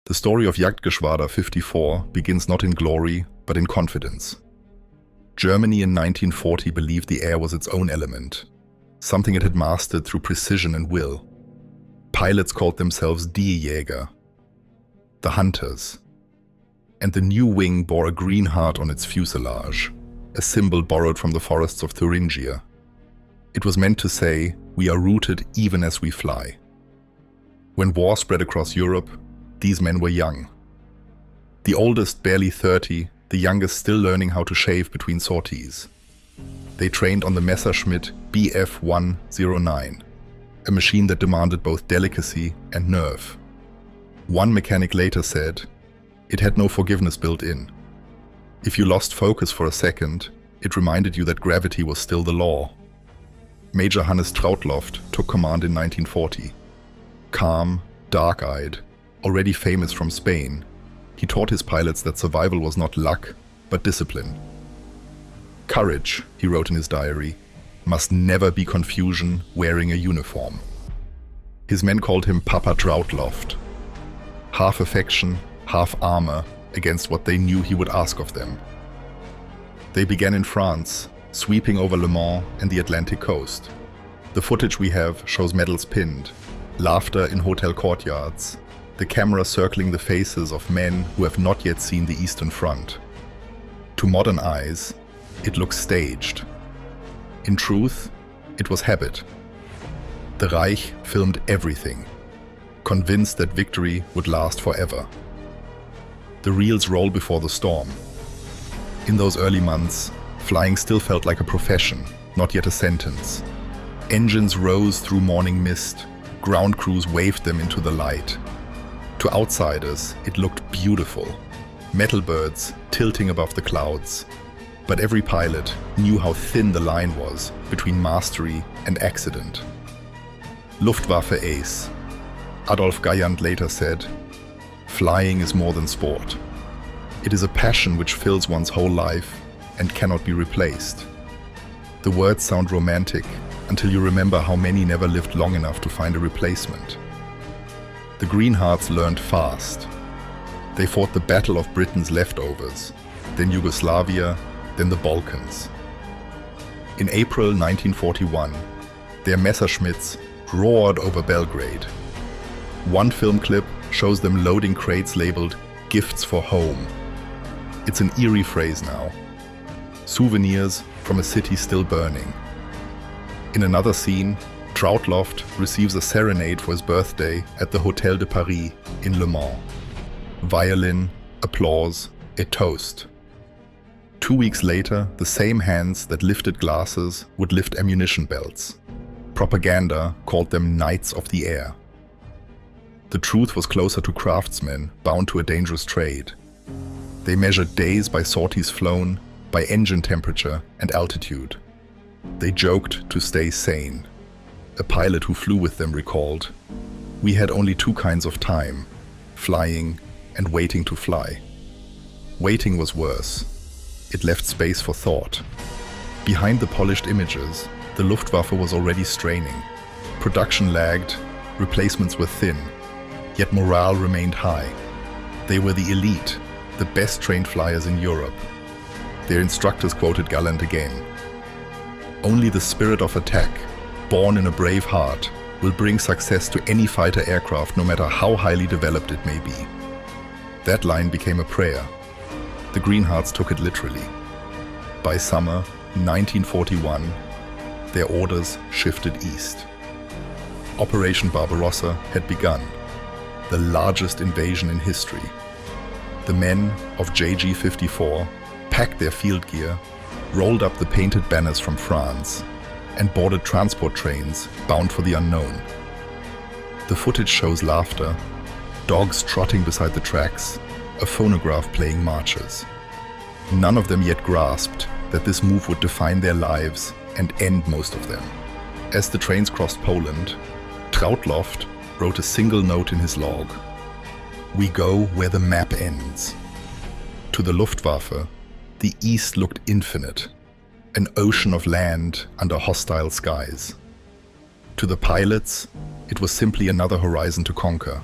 The story of Jagdgeschwader 54 begins not in glory, but in confidence. Germany in 1940 believed the air was its own element, something it had mastered through precision and will. Pilots called themselves Die Jäger, the hunters, and the new wing bore a green heart on its fuselage, a symbol borrowed from the forests of Thuringia. It was meant to say, "We are rooted even as we fly." When war spread across Europe, these men were young. The oldest barely 30, the youngest still learning how to shave between sorties. They trained on the Messerschmitt Bf 109, a machine that demanded both delicacy and nerve. One mechanic later said, it had no forgiveness built in. If you lost focus for a second, it reminded you that gravity was still the law. Major Hannes Trautloft took command in 1940. Calm, dark-eyed, already famous from Spain, he taught his pilots that survival was not luck, but discipline. Courage, he wrote in his diary, must never be confusion wearing a uniform. His men called him Papa Trautloft. Half affection, half armor against what they knew he would ask of them. They began in France, sweeping over Le Mans and the Atlantic coast. The footage we have shows medals pinned, laughter in hotel courtyards, the camera circling the faces of men who have not yet seen the Eastern Front. To modern eyes, it looks staged. In truth, it was habit. The Reich filmed everything, convinced that victory would last forever. The reels roll before the storm. In those early months, flying still felt like a profession, not yet a sentence. Engines rose through morning mist, ground crews waved them into the light. To outsiders, it looked beautiful. Metal birds tilting above the clouds. But every pilot knew how thin the line was between mastery and accident. Luftwaffe ace Adolf Galland later said, "Flying is more than sport. It is a passion which fills one's whole life and cannot be replaced." The words sound romantic until you remember how many never lived long enough to find a replacement. The Greenhearts learned fast. They fought the Battle of Britain's leftovers, then Yugoslavia, then the Balkans. In April 1941, their Messerschmitts roared over Belgrade. One film clip shows them loading crates labeled "Gifts for Home." It's an eerie phrase now. Souvenirs from a city still burning. In another scene, Trautloft receives a serenade for his birthday at the Hôtel de Paris in Le Mans. Violin, applause, a toast. 2 weeks later, the same hands that lifted glasses would lift ammunition belts. Propaganda called them Knights of the Air. The truth was closer to craftsmen bound to a dangerous trade. They measured days by sorties flown, by engine temperature and altitude. They joked to stay sane. A pilot who flew with them recalled, "We had only two kinds of time, flying and waiting to fly." Waiting was worse. It left space for thought. Behind the polished images, the Luftwaffe was already straining. Production lagged, replacements were thin, yet morale remained high. They were the elite, the best trained flyers in Europe. Their instructors quoted Galland again, "Only the spirit of attack, born in a brave heart, will bring success to any fighter aircraft no matter how highly developed it may be." That line became a prayer. The Greenhearts took it literally. By summer 1941, their orders shifted east. Operation Barbarossa had begun, the largest invasion in history. The men of JG 54 packed their field gear, rolled up the painted banners from France, and boarded transport trains bound for the unknown. The footage shows laughter, dogs trotting beside the tracks, a phonograph playing marches. None of them yet grasped that this move would define their lives and end most of them. As the trains crossed Poland, Trautloft wrote a single note in his log, "We go where the map ends." To the Luftwaffe, the East looked infinite, an ocean of land under hostile skies. To the pilots, it was simply another horizon to conquer.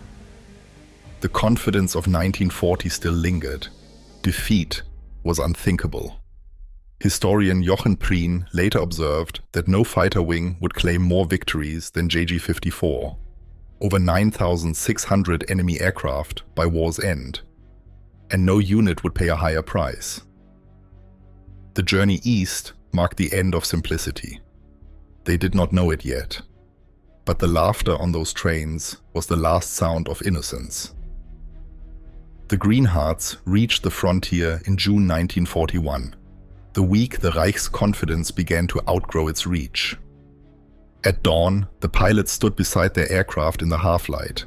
The confidence of 1940 still lingered. Defeat was unthinkable. Historian Jochen Prien later observed that no fighter wing would claim more victories than JG-54, over 9,600 enemy aircraft by war's end, and no unit would pay a higher price. The journey east marked the end of simplicity. They did not know it yet, but the laughter on those trains was the last sound of innocence. The Greenhearts reached the frontier in June 1941, the week the Reich's confidence began to outgrow its reach. At dawn, the pilots stood beside their aircraft in the half-light,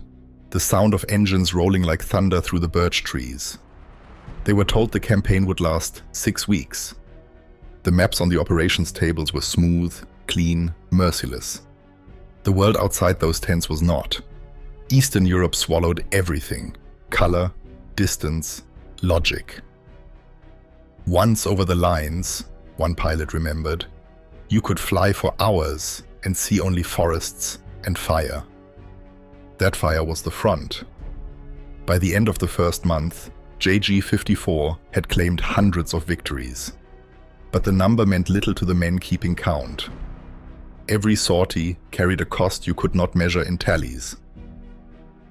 the sound of engines rolling like thunder through the birch trees. They were told the campaign would last 6 weeks. The maps on the operations tables were smooth, clean, merciless. The world outside those tents was not. Eastern Europe swallowed everything: color, distance, logic. Once over the lines, one pilot remembered, you could fly for hours and see only forests and fire. That fire was the front. By the end of the first month, JG-54 had claimed hundreds of victories. But the number meant little to the men keeping count. Every sortie carried a cost you could not measure in tallies.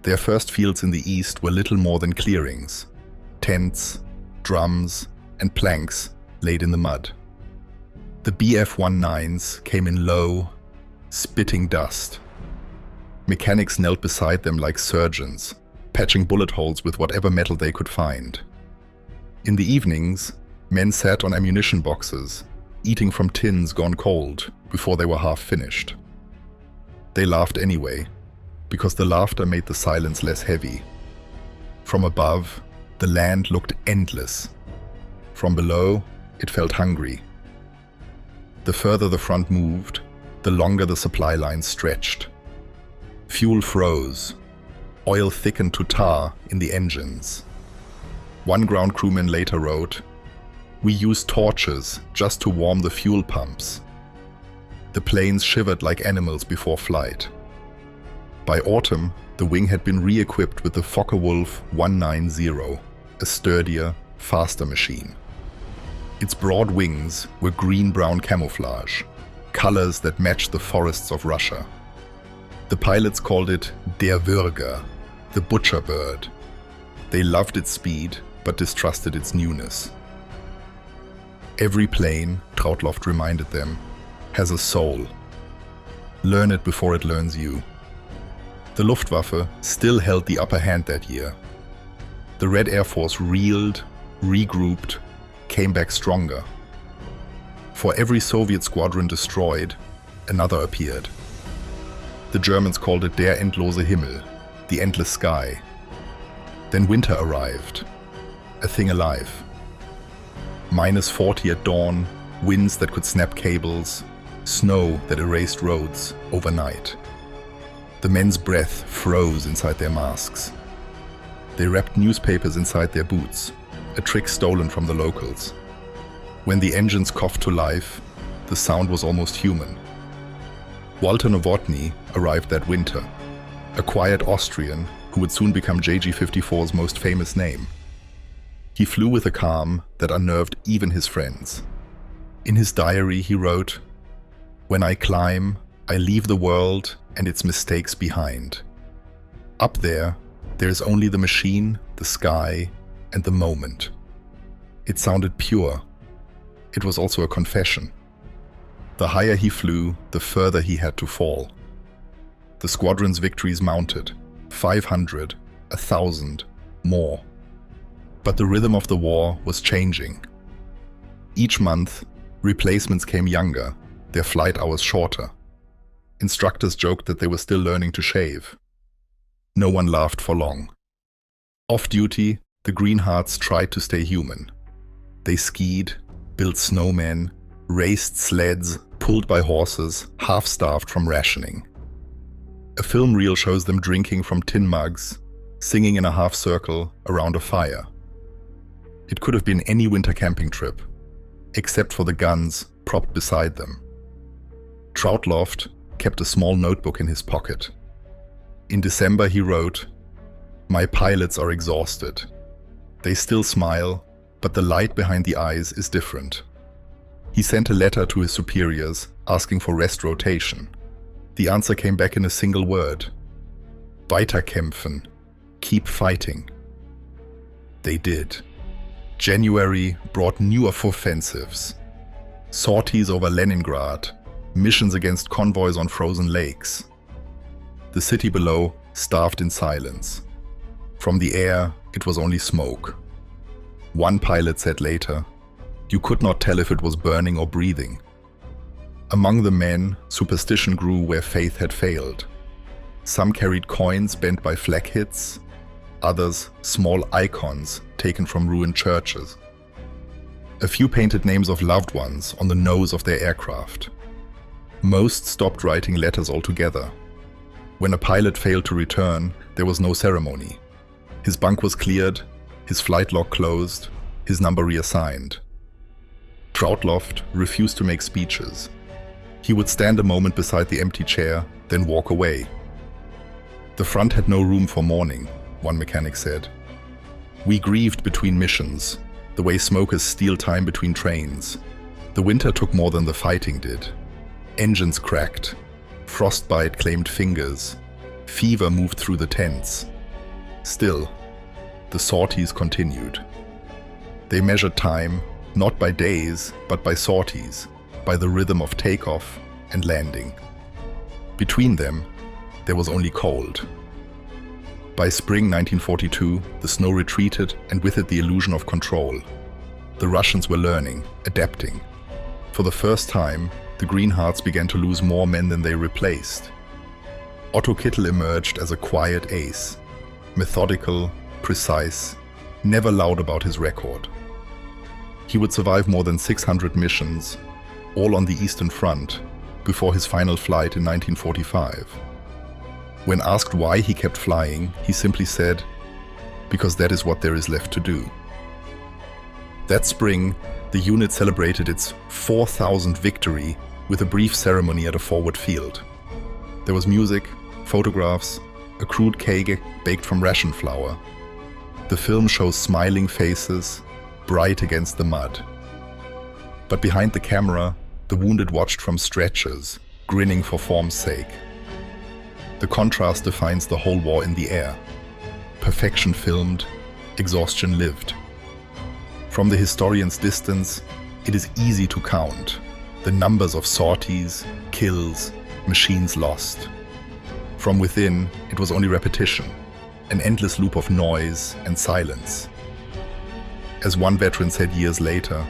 Their first fields in the east were little more than clearings: tents, drums, and planks laid in the mud. The Bf-19s came in low, spitting dust. Mechanics knelt beside them like surgeons, patching bullet holes with whatever metal they could find. In the evenings, men sat on ammunition boxes, eating from tins gone cold before they were half finished. They laughed anyway, because the laughter made the silence less heavy. From above, the land looked endless. From below, it felt hungry. The further the front moved, the longer the supply lines stretched. Fuel froze. Oil thickened to tar in the engines. One ground crewman later wrote, "We used torches just to warm the fuel pumps." The planes shivered like animals before flight. By autumn, the wing had been re-equipped with the Focke-Wulf 190, a sturdier, faster machine. Its broad wings were green-brown camouflage, colors that matched the forests of Russia. The pilots called it Der Würger, the butcher bird. They loved its speed, but distrusted its newness. Every plane, Trautloft reminded them, has a soul. Learn it before it learns you. The Luftwaffe still held the upper hand that year. The Red Airforce reeled, regrouped, came back stronger. For every Soviet squadron destroyed, another appeared. The Germans called it Der endlose Himmel, the endless sky. Then winter arrived, a thing alive. -40 at dawn, winds that could snap cables, snow that erased roads overnight. The men's breath froze inside their masks. They wrapped newspapers inside their boots, a trick stolen from the locals. When the engines coughed to life, the sound was almost human. Walter Nowotny arrived that winter, a quiet Austrian who would soon become JG-54's most famous name. He flew with a calm that unnerved even his friends. In his diary he wrote, "When I climb, I leave the world and its mistakes behind. Up there is only the machine, the sky, and the moment." It sounded pure. It was also a confession. The higher he flew, the further he had to fall. The squadron's victories mounted, 500, 1,000, more. But the rhythm of the war was changing. Each month, replacements came younger, their flight hours shorter. Instructors joked that they were still learning to shave. No one laughed for long. Off-duty, the Greenhearts tried to stay human. They skied, built snowmen, raced sleds, pulled by horses, half-starved from rationing. A film reel shows them drinking from tin mugs, singing in a half-circle around a fire. It could have been any winter camping trip, except for the guns propped beside them. Trautloft kept a small notebook in his pocket. In December he wrote, My pilots are exhausted. They still smile, but the light behind the eyes is different. He sent a letter to his superiors asking for rest rotation. The answer came back in a single word. Weiterkämpfen. Keep fighting. They did. January brought new offensives. Sorties over Leningrad, missions against convoys on frozen lakes. The city below starved in silence. From the air, it was only smoke. One pilot said later, "You could not tell if it was burning or breathing." Among the men, superstition grew where faith had failed. Some carried coins bent by flak hits, others small icons taken from ruined churches. A few painted names of loved ones on the nose of their aircraft. Most stopped writing letters altogether. When a pilot failed to return, there was no ceremony. His bunk was cleared, his flight log closed, his number reassigned. Trautloft refused to make speeches. He would stand a moment beside the empty chair, then walk away. The front had no room for mourning, one mechanic said. We grieved between missions, the way smokers steal time between trains. The winter took more than the fighting did. Engines cracked. Frostbite claimed fingers. Fever moved through the tents. Still, the sorties continued. They measured time, not by days, but by sorties, by the rhythm of takeoff and landing. Between them, there was only cold. By spring 1942, the snow retreated and with it the illusion of control. The Russians were learning, adapting. For the first time, the Green Hearts began to lose more men than they replaced. Otto Kittel emerged as a quiet ace, methodical, precise, never loud about his record. He would survive more than 600 missions, all on the Eastern Front, before his final flight in 1945. When asked why he kept flying, he simply said, "Because that is what there is left to do." That spring, the unit celebrated its 4,000th victory with a brief ceremony at a forward field. There was music, photographs, a crude cake baked from ration flour. The film shows smiling faces, bright against the mud. But behind the camera, the wounded watched from stretchers, grinning for form's sake. The contrast defines the whole war in the air. Perfection filmed, exhaustion lived. From the historian's distance, it is easy to count the numbers of sorties, kills, machines lost. From within, it was only repetition, an endless loop of noise and silence. As one veteran said years later,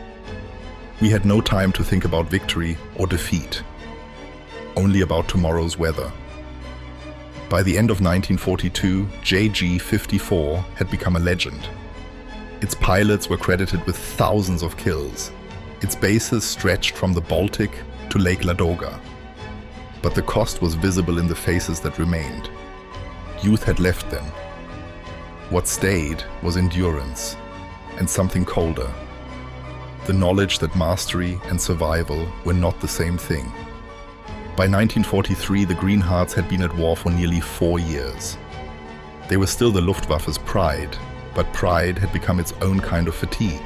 we had no time to think about victory or defeat, only about tomorrow's weather. By the end of 1942, JG-54 had become a legend. Its pilots were credited with thousands of kills. Its bases stretched from the Baltic to Lake Ladoga. But the cost was visible in the faces that remained. Youth had left them. What stayed was endurance, and something colder. The knowledge that mastery and survival were not the same thing. By 1943, the Green Hearts had been at war for nearly 4 years. They were still the Luftwaffe's pride, but pride had become its own kind of fatigue.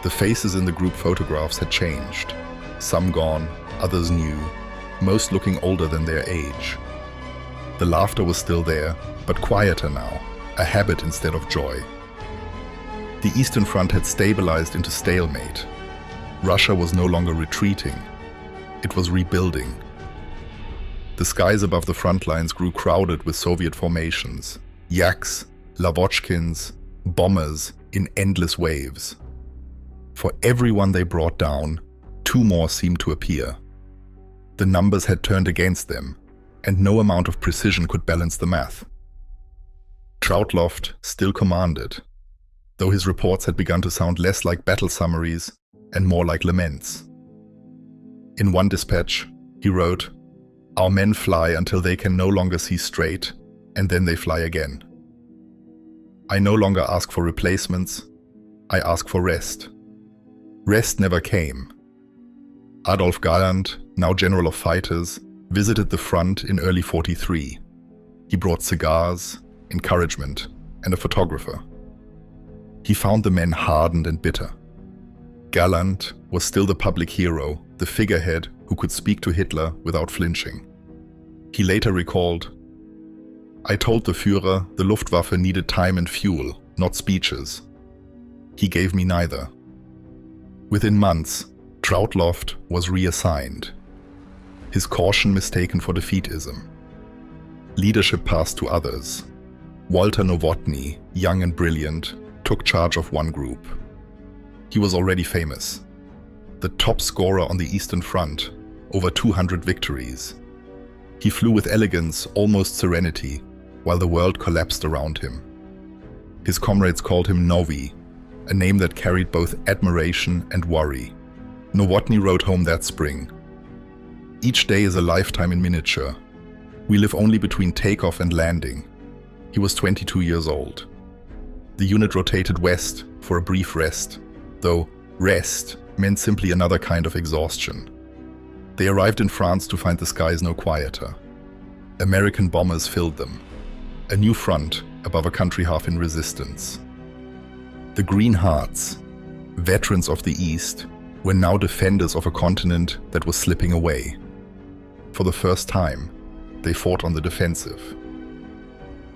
The faces in the group photographs had changed. Some gone, others new, most looking older than their age. The laughter was still there, but quieter now, a habit instead of joy. The Eastern Front had stabilized into stalemate. Russia was no longer retreating. It was rebuilding. The skies above the front lines grew crowded with Soviet formations, Yaks, Lavochkins, bombers in endless waves. For everyone they brought down, 2 more seemed to appear. The numbers had turned against them, and no amount of precision could balance the math. Trautloft still commanded, though his reports had begun to sound less like battle summaries and more like laments. In one dispatch, he wrote, "Our men fly until they can no longer see straight, and then they fly again. I no longer ask for replacements, I ask for rest." Rest never came. Adolf Galland, now General of Fighters, visited the front in early '43. He brought cigars, encouragement, and a photographer. He found the men hardened and bitter. Galland was still the public hero, the figurehead who could speak to Hitler without flinching. He later recalled, "I told the Führer the Luftwaffe needed time and fuel, not speeches. He gave me neither." Within months, Trautloft was reassigned. His caution mistaken for defeatism. Leadership passed to others. Walter Nowotny, young and brilliant, took charge of one group. He was already famous. The top scorer on the Eastern Front, over 200 victories. He flew with elegance, almost serenity, while the world collapsed around him. His comrades called him Novi, a name that carried both admiration and worry. Nowotny wrote home that spring, "Each day is a lifetime in miniature. We live only between takeoff and landing." He was 22 years old. The unit rotated west for a brief rest, though rest meant simply another kind of exhaustion. They arrived in France to find the skies no quieter. American bombers filled them. A new front above a country half in resistance. The Green Hearts, veterans of the East, were now defenders of a continent that was slipping away. For the first time, they fought on the defensive.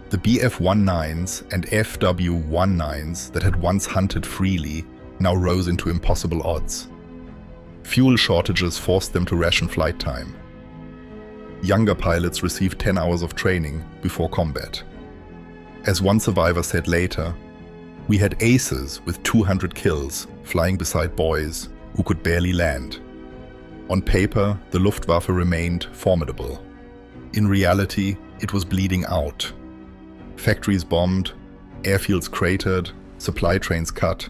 The Bf-19s and FW-19s that had once hunted freely now rose into impossible odds. Fuel shortages forced them to ration flight time. Younger pilots received 10 hours of training before combat. As one survivor said later, "We had aces with 200 kills flying beside boys who could barely land." On paper, the Luftwaffe remained formidable. In reality, it was bleeding out. Factories bombed, airfields cratered, supply trains cut.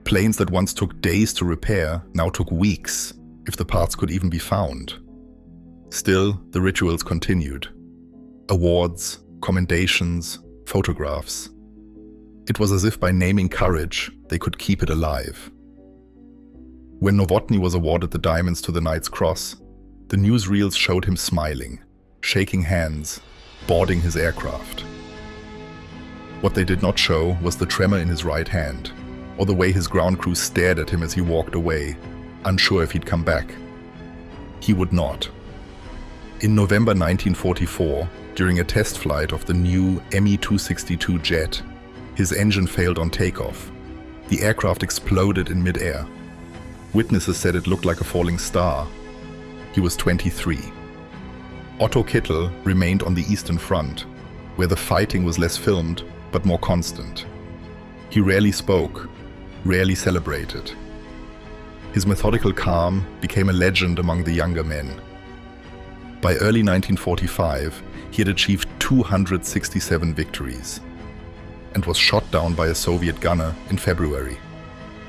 Planes that once took days to repair now took weeks, if the parts could even be found. Still, the rituals continued. Awards, commendations, photographs. It was as if by naming courage, they could keep it alive. When Nowotny was awarded the Diamonds to the Knight's Cross, the newsreels showed him smiling, shaking hands, boarding his aircraft. What they did not show was the tremor in his right hand, or the way his ground crew stared at him as he walked away, unsure if he'd come back. He would not. In November 1944, during a test flight of the new Me-262 jet, his engine failed on takeoff. The aircraft exploded in mid-air. Witnesses said it looked like a falling star. He was 23. Otto Kittel remained on the Eastern Front, where the fighting was less filmed but more constant. He rarely spoke, rarely celebrated. His methodical calm became a legend among the younger men. By early 1945, he had achieved 267 victories and was shot down by a Soviet gunner in February.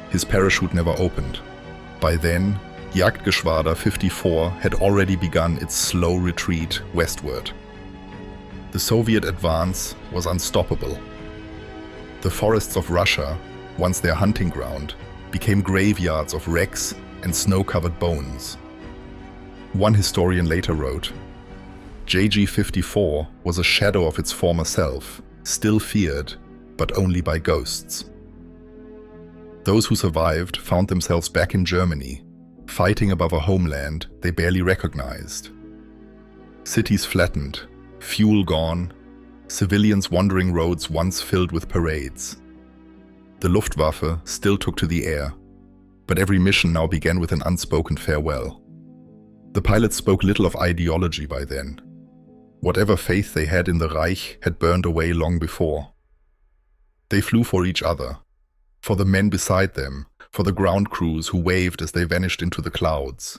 His parachute never opened. By then, Jagdgeschwader 54 had already begun its slow retreat westward. The Soviet advance was unstoppable. The forests of Russia, once their hunting ground, became graveyards of wrecks and snow-covered bones. One historian later wrote, "JG-54 was a shadow of its former self, still feared, but only by ghosts." Those who survived found themselves back in Germany, fighting above a homeland they barely recognized. Cities flattened, fuel gone, civilians wandering roads once filled with parades. The Luftwaffe still took to the air, but every mission now began with an unspoken farewell. The pilots spoke little of ideology by then. Whatever faith they had in the Reich had burned away long before. They flew for each other, for the men beside them, for the ground crews who waved as they vanished into the clouds.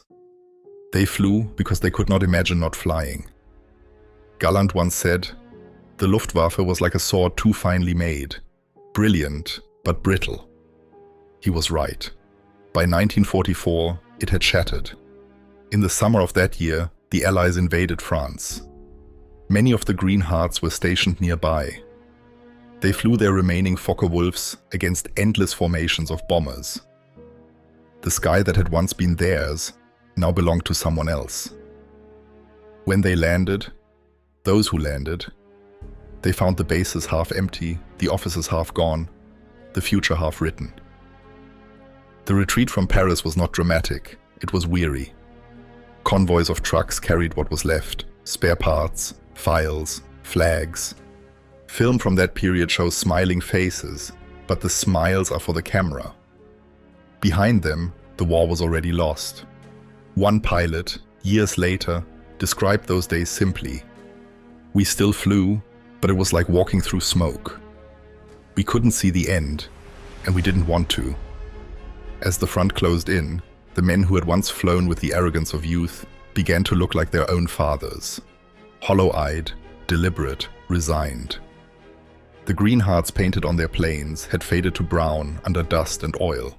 They flew because they could not imagine not flying. Galland once said, "The Luftwaffe was like a sword too finely made, brilliant but brittle." He was right. By 1944, it had shattered. In the summer of that year, the Allies invaded France. Many of the Green Hearts were stationed nearby. They flew their remaining Focke-Wulfs against endless formations of bombers. The sky that had once been theirs now belonged to someone else. When they landed, those who landed, They found the bases half empty, the offices half gone, the future half written. The retreat from Paris was not dramatic, it was weary. Convoys of trucks carried what was left, spare parts, files, flags. Film from that period shows smiling faces, but the smiles are for the camera. Behind them, the war was already lost. One pilot, years later, described those days simply. We still flew, but it was like walking through smoke. We couldn't see the end, and we didn't want to. As the front closed in, the men who had once flown with the arrogance of youth began to look like their own fathers. Hollow-eyed, deliberate, resigned. The green hearts painted on their planes had faded to brown under dust and oil.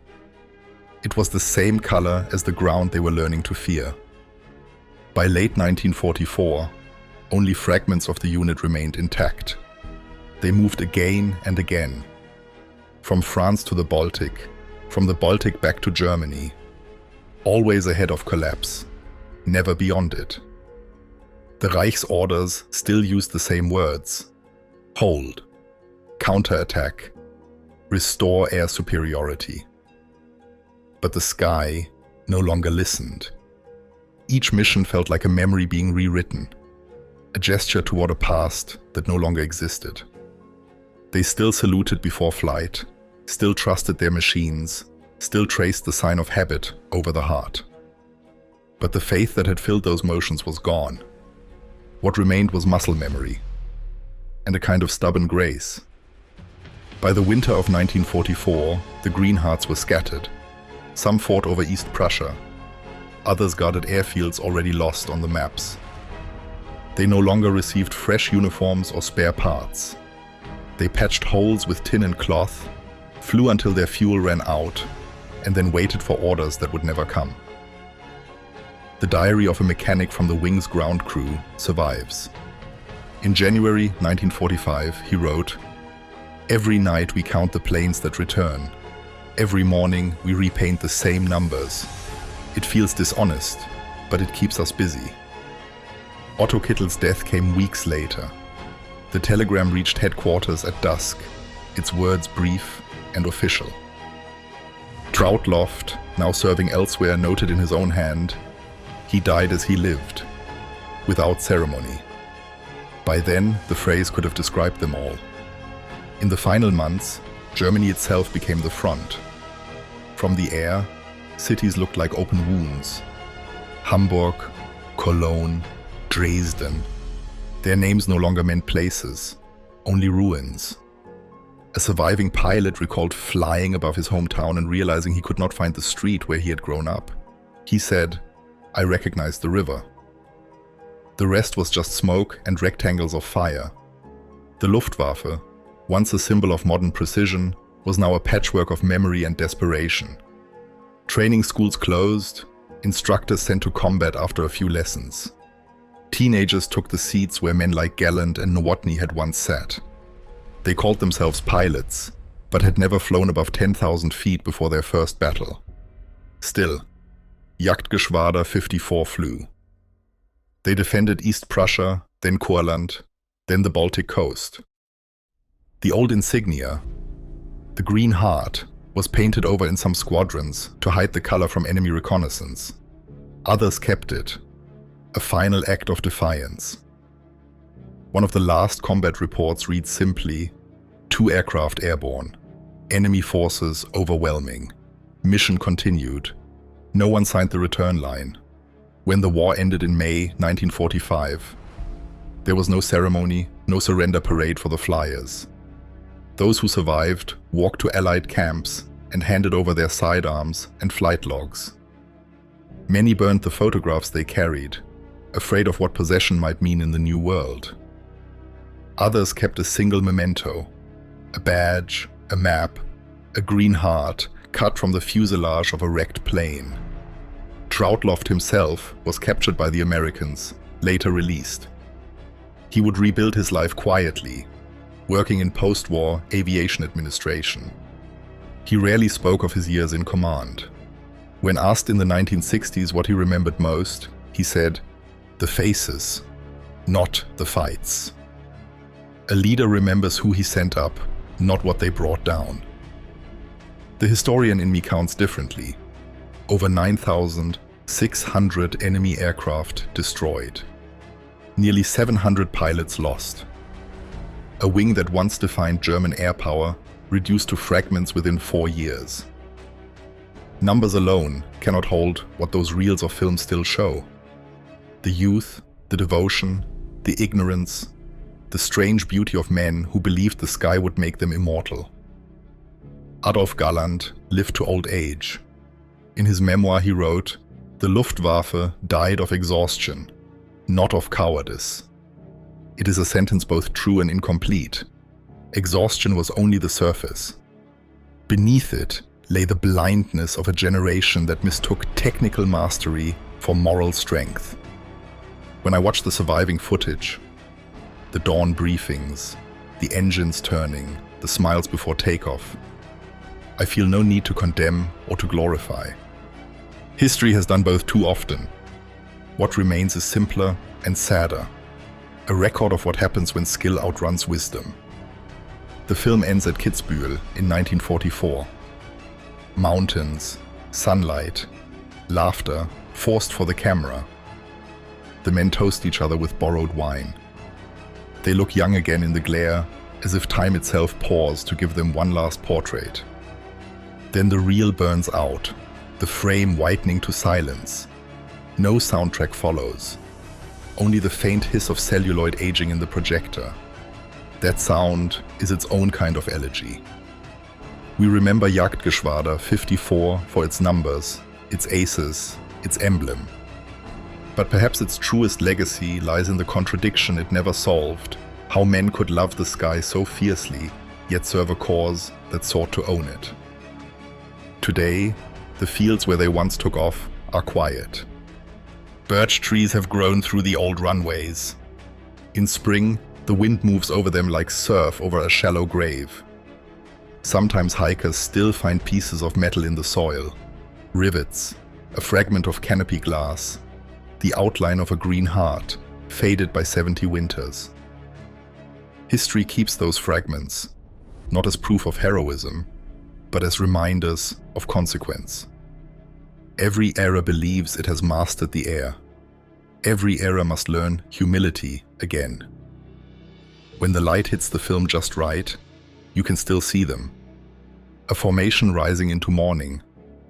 It was the same color as the ground they were learning to fear. By late 1944, only fragments of the unit remained intact. They moved again and again. From France to the Baltic, from the Baltic back to Germany. Always ahead of collapse, never beyond it. The Reich's orders still used the same words. Hold, counterattack, restore air superiority. But the sky no longer listened. Each mission felt like a memory being rewritten, a gesture toward a past that no longer existed. They still saluted before flight, still trusted their machines, still traced the sign of habit over the heart. But the faith that had filled those motions was gone. What remained was muscle memory, and a kind of stubborn grace. By the winter of 1944, the Green Hearts were scattered. Some fought over East Prussia. Others guarded airfields already lost on the maps. They no longer received fresh uniforms or spare parts. They patched holes with tin and cloth, flew until their fuel ran out, and then waited for orders that would never come. The diary of a mechanic from the Wings ground crew survives. In January 1945, he wrote, "Every night we count the planes that return. Every morning we repaint the same numbers. It feels dishonest, but it keeps us busy." Otto Kittel's death came weeks later. The telegram reached headquarters at dusk, its words brief and official. Troutloft, now serving elsewhere, noted in his own hand, "He died as he lived, without ceremony." By then, the phrase could have described them all. In the final months, Germany itself became the front. From the air, cities looked like open wounds. Hamburg, Cologne, Dresden. Their names no longer meant places, only ruins. A surviving pilot recalled flying above his hometown and realizing he could not find the street where he had grown up. He said, "I recognized the river." The rest was just smoke and rectangles of fire. The Luftwaffe, once a symbol of modern precision, was now a patchwork of memory and desperation. Training schools closed, instructors sent to combat after a few lessons. Teenagers took the seats where men like Gallant and Nowotny had once sat. They called themselves pilots, but had never flown above 10,000 feet before their first battle. Still, Jagdgeschwader 54 flew. They defended East Prussia, then Courland, then the Baltic coast. The old insignia, the Green Heart, was painted over in some squadrons to hide the color from enemy reconnaissance. Others kept it, a final act of defiance. One of the last combat reports reads simply, 2 aircraft airborne, enemy forces overwhelming, mission continued. No one signed the return line. When the war ended in May 1945, there was no ceremony, no surrender parade for the flyers. Those who survived walked to Allied camps and handed over their sidearms and flight logs. Many burned the photographs they carried, afraid of what possession might mean in the new world. Others kept a single memento, a badge, a map, a green heart cut from the fuselage of a wrecked plane. Troutloft himself was captured by the Americans, later released. He would rebuild his life quietly, working in post-war aviation administration. He rarely spoke of his years in command. When asked in the 1960s what he remembered most, he said, "The faces, not the fights." A leader remembers who he sent up, not what they brought down. The historian in me counts differently. Over 9,600 enemy aircraft destroyed. Nearly 700 pilots lost. A wing that once defined German air power reduced to fragments within 4 years. Numbers alone cannot hold what those reels of film still show. The youth, the devotion, the ignorance, the strange beauty of men who believed the sky would make them immortal. Adolf Galland lived to old age. In his memoir he wrote, "The Luftwaffe died of exhaustion, not of cowardice." It is a sentence both true and incomplete. Exhaustion was only the surface. Beneath it lay the blindness of a generation that mistook technical mastery for moral strength. When I watch the surviving footage, the dawn briefings, the engines turning, the smiles before takeoff, I feel no need to condemn or to glorify. History has done both too often. What remains is simpler and sadder, a record of what happens when skill outruns wisdom. The film ends at Kitzbühel in 1944. Mountains, sunlight, laughter, forced for the camera. The men toast each other with borrowed wine. They look young again in the glare, as if time itself paused to give them one last portrait. Then the reel burns out, the frame whitening to silence. No soundtrack follows. Only the faint hiss of celluloid aging in the projector. That sound is its own kind of elegy. We remember Jagdgeschwader 54 for its numbers, its aces, its emblem. But perhaps its truest legacy lies in the contradiction it never solved, how men could love the sky so fiercely, yet serve a cause that sought to own it. Today, the fields where they once took off are quiet. Birch trees have grown through the old runways. In spring, the wind moves over them like surf over a shallow grave. Sometimes hikers still find pieces of metal in the soil, rivets, a fragment of canopy glass, the outline of a green heart, faded by 70 winters. History keeps those fragments, not as proof of heroism, but as reminders of consequence. Every era believes it has mastered the air. Every era must learn humility again. When the light hits the film just right, you can still see them. A formation rising into morning,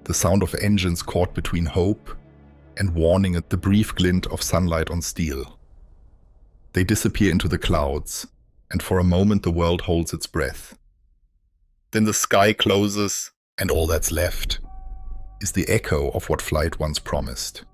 the sound of engines caught between hope and warning at the brief glint of sunlight on steel. They disappear into the clouds, and for a moment the world holds its breath. Then the sky closes, and all that's left is the echo of what flight once promised.